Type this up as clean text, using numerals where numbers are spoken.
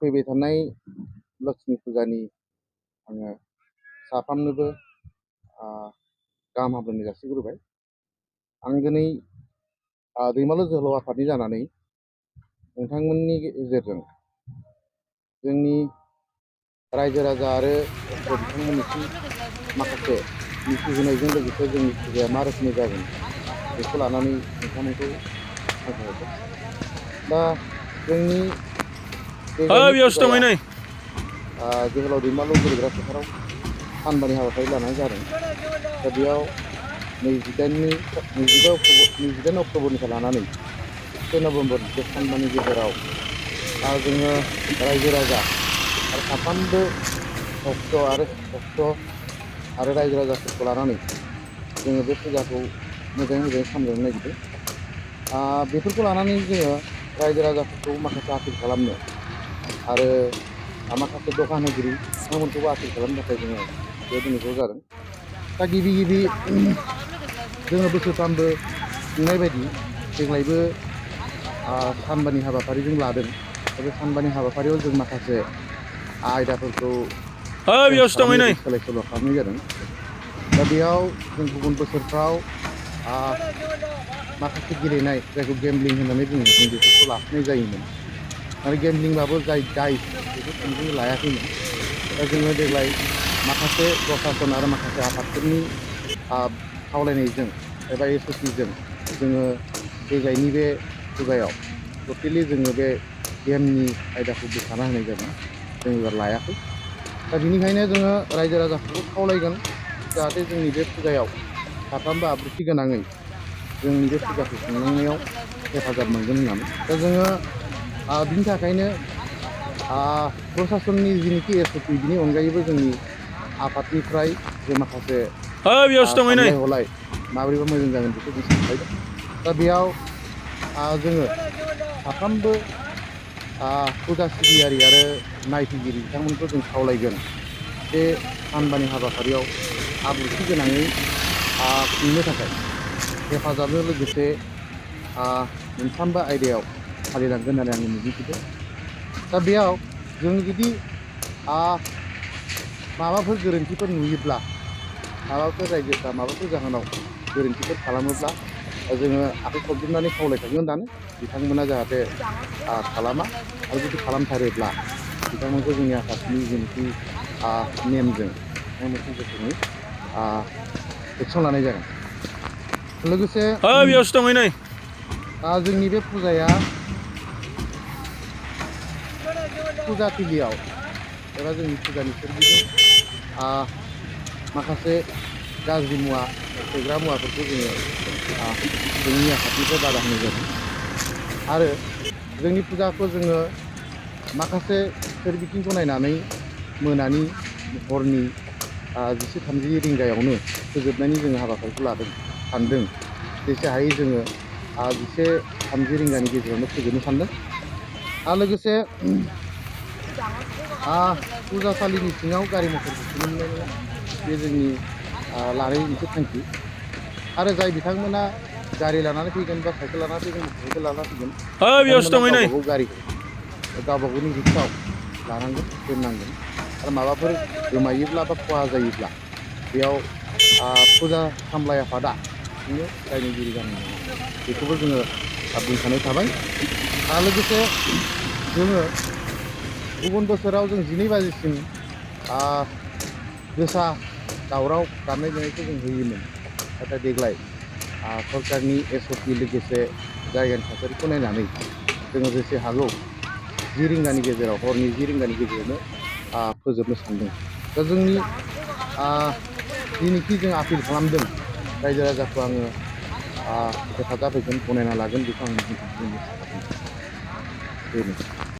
फैबाय थानाय लक्ष्मी फुजानि आङो साफ्रोमनोबो गाहाम हामलायनाय जासिग्रोबाय। आं दिनै दैमालु जोहोलाव आफादनि जानानै नोंथांमोननि गेजेरजों जोंनि रायजो राजा आरो बिथांमोननिसिम माखासे मिथिहोनायजों लोगोसे जोंनि फुजाया मा रोखोमै जागोन बेखौ लानानै नोंथांमोनखौ हांख्रायहरदों। दा जोंनि देग्लायनि फुजाया जोहोलाव दैमालु गेलेग्रा फोथाराव सानबानि हाबाफारि लानानै जादों। दा बेयाव 29 अक्ट'बरनिफ्राय लानानै 1 नभेम्बर बे सानबानि गेजेराव जोङो रायजो राजा आरो साफ्रोमबो भक्त आरो रायजो राजाफोरखौ लानानै जोङो बे फुजाखौ मोजाङै सामलायनो नागिरदों। बेफोरखौ लानानै जोङो रायजो राजाफोरखौ माखासे आपिल खालामनो आरो माखासे दखान होगिरि बिथांमोनखौबो आपिल खालामनो थाखाय जोङो बेयाव दिनै ज' जादों। दा गिबि जोङो बोसोरफ्रामबो खुंनाय बायदि देग्लायबो सानबानि हाबाफारि जों लादों। दा बे सानबानि हाबाफारियाव जों माखासे आयदाफोरखौ चेन्ज खालामनाय जादों, सोलाय सोल' खालामनाय जादों। दा बेयाव जों गुबुन बोसोरफ्राव माखासे गेलेनाय जायखौ गेमलिं होननानै बुङो, जों बेफोरखौ लाफानाय जायोमोन। आरो गेमलिंबाबो जाय दाइस बेखौ थोंजोङै लायाखैमोन। दा जोङो देग्लाय माखासे प्रसासन आरो माखासे आफादफोरनि खावलायनायजों एबा एसअपिजों जोङो देग्लायनि बे फुजायाव टटेलि जोङो बे गेमनि आयदाखौ बोखारना होनाय जादों। जों एबार लायाखै। दा बेनिखायनो जोङो रायजो राजाखौबो खावलायगोन जाहाथे जोंनि बे फुजायाव साफ्रोमबो आब्रुथि गोनाङै जोंनि बे फुजाखौ खुंलांनायाव हेफाजाब मोनगोन होननानै। दा जोङो बिनि थाखायनो प्रसासननि जिनिखि एसअपि बिनि अनगायैबो जोंनि आफादनिफ्राय जों माखासे सानलाय हलाय माबोरैबा मोजां जागोन बेखौ जों सानलायदों। दा बेयाव जोङो साफ्रोमबो फुजा सिबियारि आरो नायफैगिरि बिथांमोनखौ जों खावलायगोन बे सानबानि हाबाफारियाव आब्रुथि गोनाङै खुंनो थाखाय हेफाजाबजों लोगोसे मोनफ्रोमबो आयदायाव फालिलांगोन होननानै आङो मिजिंथिदों। दा बेयाव जों जुदि माबाफोर गोरोन्थिफोर नुयोब्ला, माबाफोर रायजोफ्रा माबाफोर जाहोनाव गोरोन्थिफोर खालामोब्ला जोङो आखाइ खबजबनानै खावलायखागोन दानो बिथांमोना जाहाथे खालामा। आरो जुदि खालामथारोब्ला बिथांमोनखौ जोंनि आफादनि जेनोखि नेमजों बिथांमोनखौ गोख्रोङै एक्सन लानाय जागोन। लोगोसे जोंनि बे फुजाया फुजाथिलियाव एबा जोंनि फुजानि सोरगिदिं माखासे गाज्रि मुवा, फेग्रा मुवाफोरखौ जोङो जोंनि आफादनिफ्राय बादा होनाय जादों। आरो जोंनि फुजाखौ जोङो माखासे सोरबिथिंखौ नायनानै मोनानि हरनि 10:30 रिंगायावनो फोजोबनायनि जोङो हाबाफारिखौ सानदों। जेसे हायो जोङो 11:30 रिंगानि गेजेरावनो फोजोबनो सानदों। आरो लोगोसे फुजासालिनि सिङाव गारि मथरखौ सोनो मोननाय नङा, बे जोंनि लानाय मोनसे थांखि। आरो जाय बिथांमोना गारि लानानै फैगोन बा साइकेल लानानै फैगोन, मटर साइकेल लानानै फैगोन, बिथांमोना गावबा गाव गारिखौ गावबा गावनि रिक्सायाव लानांगोन, दोननांगोन। आरो माबाफोर गोमायोब्ला बा खहा जायोब्ला बेयाव फुजा सामलाय आफादा खुनु दायनिगिरि जानाय नङा, बेखौबो जोङो बुंखानाय थाबाय। आरो लोगोसे जोङो गुबुन बोसोराव जों 12 बाजिसिम गोसा दावराव दामनाय देनायखौ जों होयोमोन। नाथाय देग्लाय सरकारनि एसअपि लोगोसे जायगानि थासारिखौ नायनानै जोङो जेसे हागौ 10 रिंगानि गेजेराव, हरनि 10 रिंगानि गेजेरावनो फोजोबनो सानदों। दा जोंनि जिनिखि जों आपिल खालामदों रायजो राजाखौ आङो हेफाजाब होगोन, गनायना लागोन, बेखौ आं मिजिंथिदों जोंनि आफादनिफ्राय। बेनो।